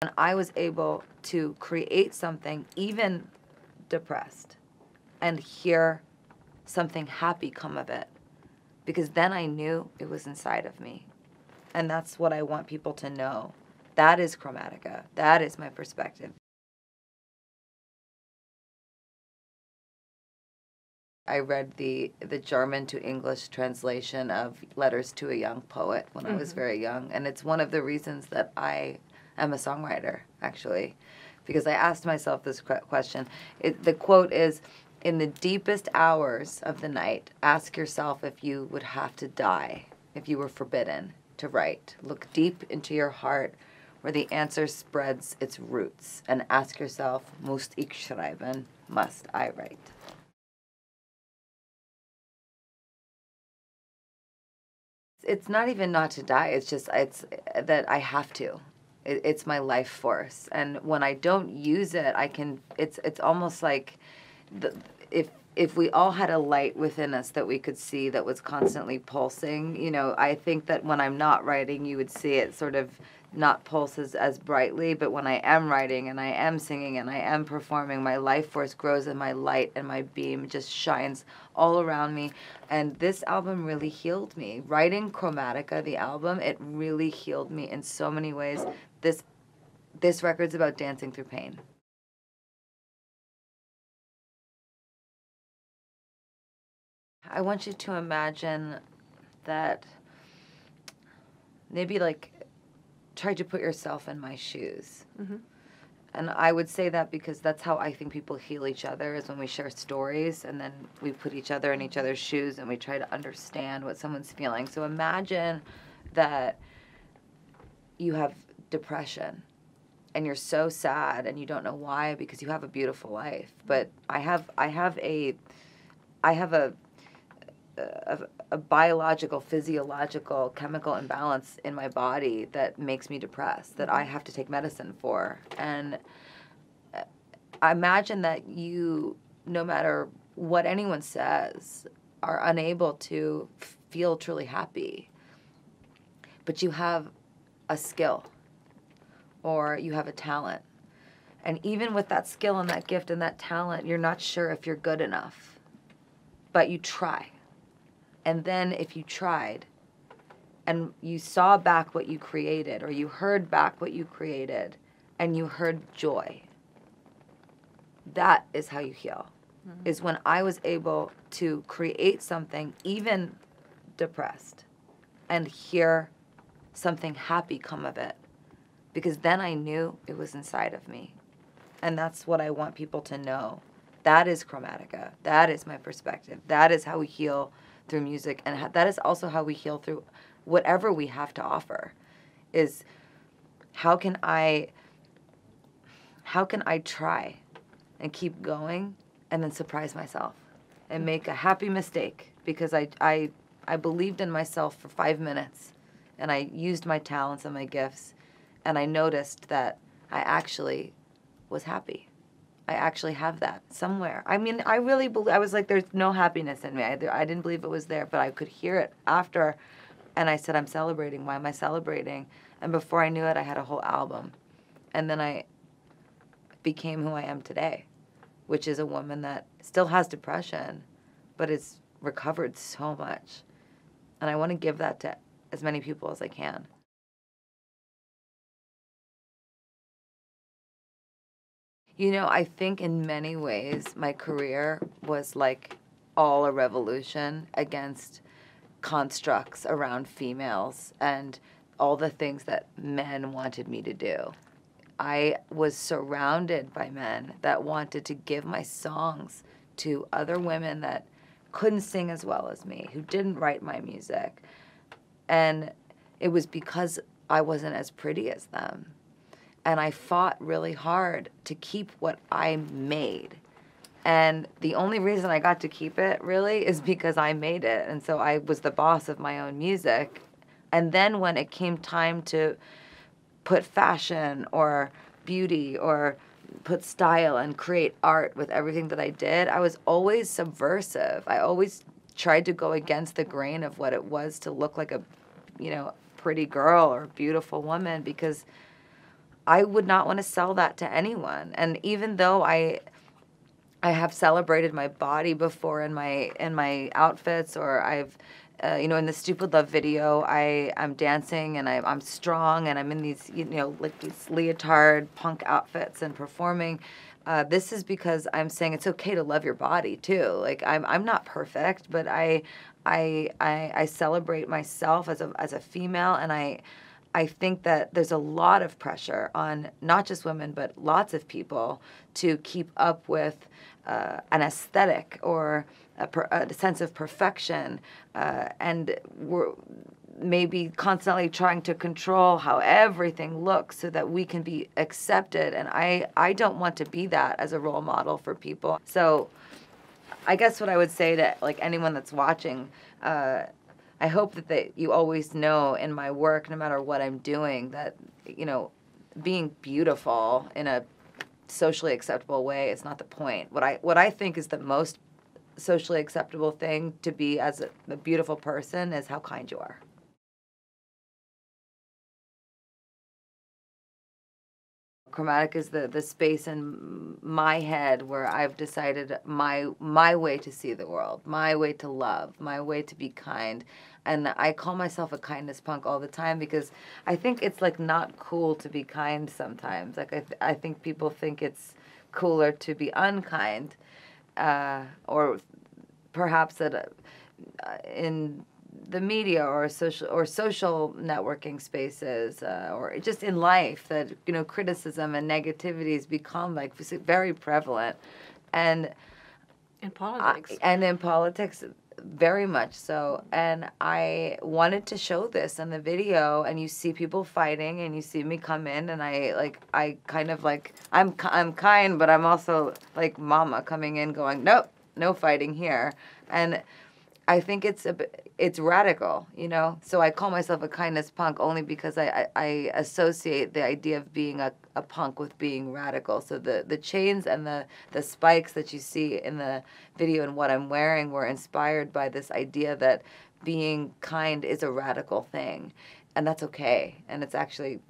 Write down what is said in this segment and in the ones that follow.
And I was able to create something even depressed and hear something happy come of it, because then I knew it was inside of me. And that's what I want people to know. That is Chromatica. That is my perspective. I read the German to English translation of Letters to a Young Poet when I was very young. And it's one of the reasons that I am a songwriter, actually, because I asked myself this question. The quote is, "In the deepest hours of the night, ask yourself if you would have to die, if you were forbidden to write. Look deep into your heart where the answer spreads its roots, and ask yourself, muss ich schreiben, must I write?" It's not even not to die. It's just it's that I have to. It's my life force, and when I don't use it, I can. It's almost like if we all had a light within us that we could see that was constantly pulsing. You know, I think that when I'm not writing, you would see it sort of not pulses as brightly, but when I am writing and I am singing and I am performing, my life force grows and my light and my beam just shines all around me. And this album really healed me. Writing Chromatica, the album, it really healed me in so many ways. This record's about dancing through pain. I want you to imagine that maybe like try to put yourself in my shoes. And I would say that because that's how I think people heal each other, is when we share stories and then we put each other in each other's shoes and we try to understand what someone's feeling. So imagine that you have depression and you're so sad and you don't know why, because you have a beautiful life. But I have a biological, physiological, chemical imbalance in my body that makes me depressed, that I have to take medicine for. And I imagine that you, no matter what anyone says, are unable to feel truly happy. But you have a skill, or you have a talent. And even with that skill and that gift and that talent, you're not sure if you're good enough. But you try. And then if you tried and you saw back what you created, or you heard back what you created, and you heard joy, that is how you heal. Is when I was able to create something even depressed and hear something happy come of it, because then I knew it was inside of me. And that's what I want people to know. That is Chromatica. That is my perspective. That is how we heal through music, and that is also how we heal through whatever we have to offer. Is how can I try and keep going and then surprise myself and make a happy mistake, because I believed in myself for 5 minutes and I used my talents and my gifts, and I noticed that I actually was happy. I actually have that somewhere. I mean, I really believe, I was like, there's no happiness in me. I didn't believe it was there, but I could hear it after. And I said, I'm celebrating. Why am I celebrating? And before I knew it, I had a whole album. And then I became who I am today, which is a woman that still has depression, but has recovered so much. And I want to give that to as many people as I can. You know, I think in many ways my career was like all a revolution against constructs around females and all the things that men wanted me to do. I was surrounded by men that wanted to give my songs to other women that couldn't sing as well as me, who didn't write my music. And it was because I wasn't as pretty as them. And I fought really hard to keep what I made. And the only reason I got to keep it, really, is because I made it. And so I was the boss of my own music. And then when it came time to put fashion or beauty or put style and create art with everything that I did, I was always subversive. I always tried to go against the grain of what it was to look like a, pretty girl or a beautiful woman, because I would not want to sell that to anyone. And even though I have celebrated my body before in my outfits, or I've in the Stupid Love video, I'm dancing and I'm strong and I'm in these like these leotard punk outfits and performing. This is because I'm saying it's okay to love your body too. Like I'm not perfect, but I celebrate myself as a female, and I think that there's a lot of pressure on not just women, but lots of people to keep up with an aesthetic or a sense of perfection, and we're maybe constantly trying to control how everything looks so that we can be accepted. And I don't want to be that as a role model for people. So I guess what I would say to like anyone that's watching, I hope that you always know in my work, no matter what I'm doing, that, being beautiful in a socially acceptable way is not the point. What I think is the most socially acceptable thing to be as a beautiful person is how kind you are. Chromatic is the space in my head where I've decided my way to see the world, my way to love, my way to be kind. And I call myself a kindness punk all the time because I think it's like not cool to be kind sometimes. Like I think people think it's cooler to be unkind, or perhaps that in the media or social networking spaces, or just in life, that criticism and negativity has become like very prevalent, and in politics. Very much so. And I wanted to show this in the video, and you see people fighting, and you see me come in, and I kind of like I'm kind, but I'm also like mama coming in, going, nope, no fighting here. And I think it's radical, So I call myself a kindness punk only because I associate the idea of being a punk with being radical. So the chains and the spikes that you see in the video and what I'm wearing were inspired by this idea that being kind is a radical thing, and that's okay. And it's actually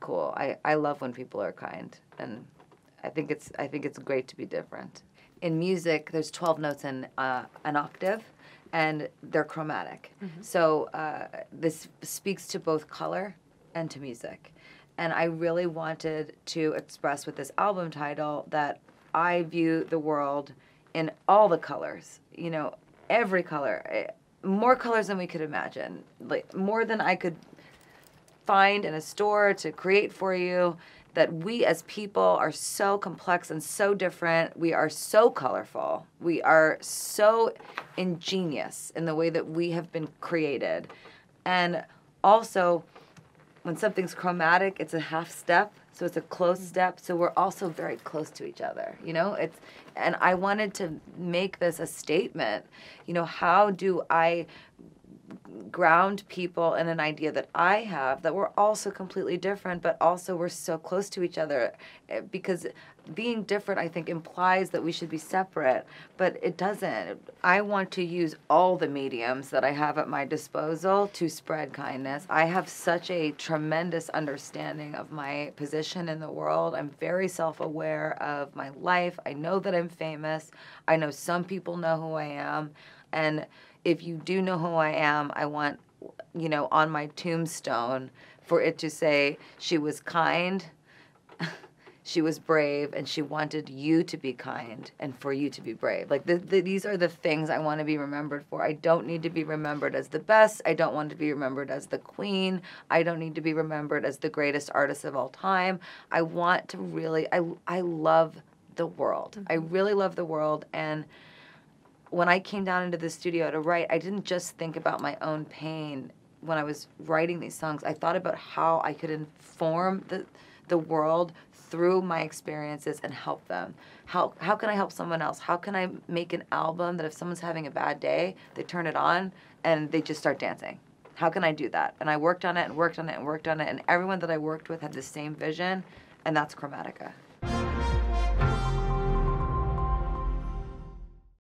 cool. I love when people are kind, and I think it's great to be different. In music, there's 12 notes in an octave, and they're chromatic. Mm-hmm. So this speaks to both color and to music. And I really wanted to express with this album title that I view the world in all the colors, every color, more colors than we could imagine, like more than I could find in a store to create for you. That we as people are so complex and so different. We are so colorful. We are so ingenious in the way that we have been created. And also, when something's chromatic, it's a half step, so it's a close step. So we're also very close to each other, and I wanted to make this a statement. How do I ground people in an idea that I have, that we're also completely different, but also we're so close to each other, because being different, I think, implies that we should be separate, but it doesn't. I want to use all the mediums that I have at my disposal to spread kindness. I have such a tremendous understanding of my position in the world. I'm very self-aware of my life. I know that I'm famous. I know some people know who I am, and if you do know who I am, I want, on my tombstone for it to say, she was kind, she was brave, and she wanted you to be kind and for you to be brave. Like, these are the things I want to be remembered for. I don't need to be remembered as the best. I don't want to be remembered as the queen. I don't need to be remembered as the greatest artist of all time. I want to really, I love the world. Mm-hmm. I really love the world, and when I came down into the studio to write, I didn't just think about my own pain when I was writing these songs. I thought about how I could inform the world through my experiences and help them. How can I help someone else? How can I make an album that if someone's having a bad day, they turn it on and they just start dancing? How can I do that? And I worked on it and worked on it and worked on it, and everyone that I worked with had the same vision, and that's Chromatica.